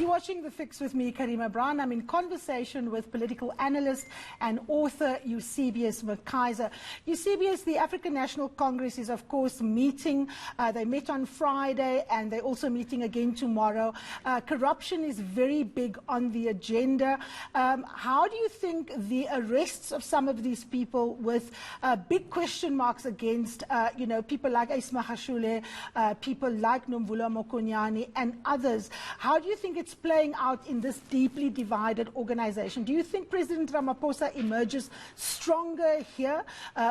You're watching The Fix with me, Karima Brown. I'm in conversation with political analyst and author Eusebius McKaiser. Eusebius, the African National Congress is, of course, meeting. They met on Friday and they're also meeting again tomorrow. Corruption is very big on the agenda. How do you think the arrests of some of these people with big question marks against, people like Isma Hashule, people like Nomvula Mokonyane and others, how do you think it's playing out in this deeply divided organization? Do you think President Ramaphosa emerges stronger here,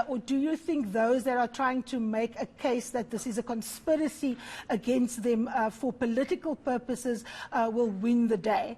or do you think those that are trying to make a case that this is a conspiracy against them for political purposes will win the day?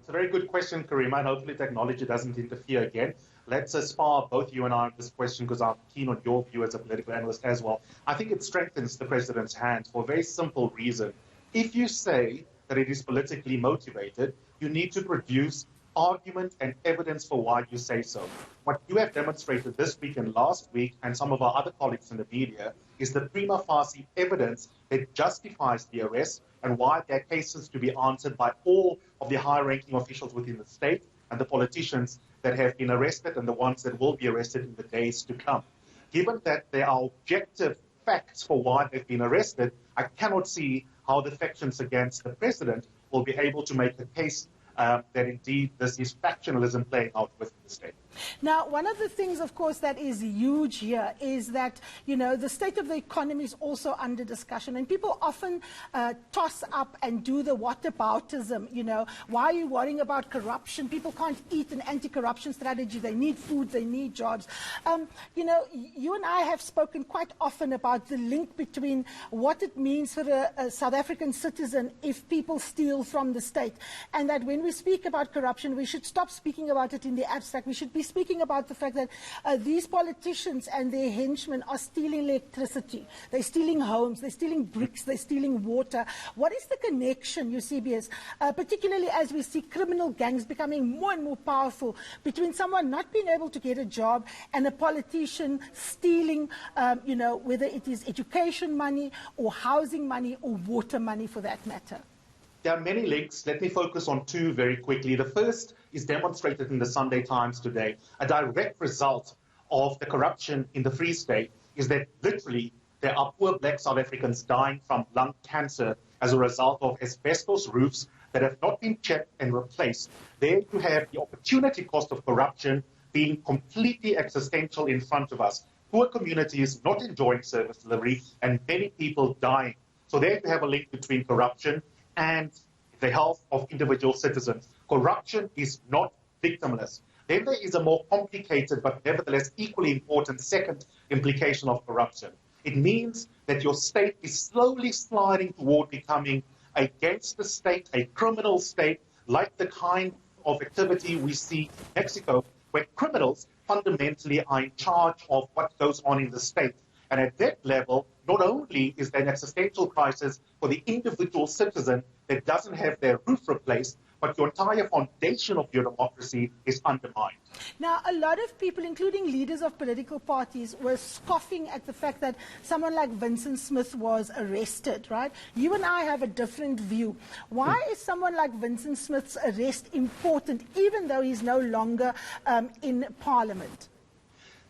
It's a very good question, Karima, and hopefully technology doesn't interfere again. Let's spar both you and I on this question because I'm keen on your view as a political analyst as well. I think it strengthens the president's hand for a very simple reason. If you say that it is politically motivated, you need to produce argument and evidence for why you say so. What you have demonstrated this week and last week, and some of our other colleagues in the media, is the prima facie evidence that justifies the arrest and why there are cases to be answered by all of the high-ranking officials within the state and the politicians that have been arrested and the ones that will be arrested in the days to come. Given that there are objective facts for why they've been arrested, I cannot see how the factions against the president will be able to make a case that indeed this is factionalism playing out within the state. Now, one of the things, of course, that is huge here is that, the state of the economy is also under discussion. And people often toss up and do the whataboutism, why are you worrying about corruption? People can't eat an anti-corruption strategy. They need food, they need jobs. You and I have spoken quite often about the link between what it means for a South African citizen if people steal from the state. And that when we speak about corruption, we should stop speaking about it in the abstract. We should be speaking about the fact that these politicians and their henchmen are stealing electricity, they're stealing homes, they're stealing bricks, they're stealing water. What is the connection, Eusebius, particularly as we see criminal gangs becoming more and more powerful, between someone not being able to get a job and a politician stealing, whether it is education money or housing money or water money for that matter? There are many links. Let me focus on two very quickly. The first is demonstrated in the Sunday Times today. A direct result of the corruption in the Free State is that literally there are poor black South Africans dying from lung cancer as a result of asbestos roofs that have not been checked and replaced. There you have the opportunity cost of corruption being completely existential in front of us. Poor communities not enjoying service delivery and many people dying. So there you have a link between corruption and the health of individual citizens. Corruption is not victimless. Then there is a more complicated but nevertheless equally important second implication of corruption. It means that your state is slowly sliding toward becoming against the state, a criminal state, like the kind of activity we see in Mexico, where criminals fundamentally are in charge of what goes on in the state. And at that level, not only is there an existential crisis for the individual citizen that doesn't have their roof replaced, but your entire foundation of your democracy is undermined. Now, a lot of people, including leaders of political parties, were scoffing at the fact that someone like Vincent Smith was arrested, right? You and I have a different view. Why is someone like Vincent Smith's arrest important, even though he's no longer in Parliament?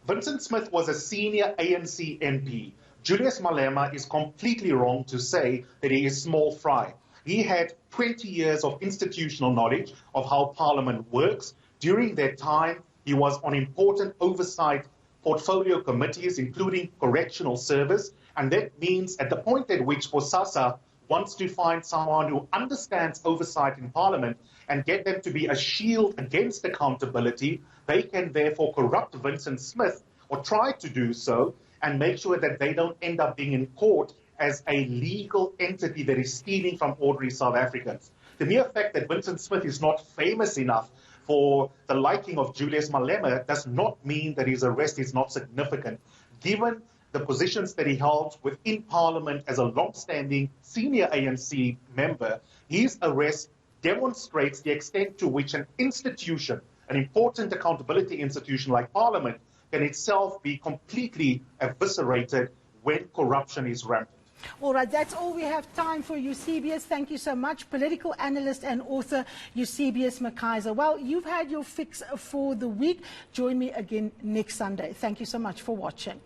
Vincent Smith was a senior ANC MP. Julius Malema is completely wrong to say that he is small fry. He had 20 years of institutional knowledge of how Parliament works. During that time, he was on important oversight portfolio committees, including correctional service. And that means at the point at which Bosasa wants to find someone who understands oversight in Parliament and get them to be a shield against accountability, they can therefore corrupt Vincent Smith or try to do so and make sure that they don't end up being in court as a legal entity that is stealing from ordinary South Africans. The mere fact that Vincent Smith is not famous enough for the liking of Julius Malema does not mean that his arrest is not significant. Given the positions that he held within Parliament as a long-standing senior ANC member, his arrest demonstrates the extent to which an institution, an important accountability institution like Parliament, can itself be completely eviscerated when corruption is rampant. All right, that's all we have time for, Eusebius. Thank you so much. Political analyst and author Eusebius McKaiser. Well, you've had your fix for the week. Join me again next Sunday. Thank you so much for watching.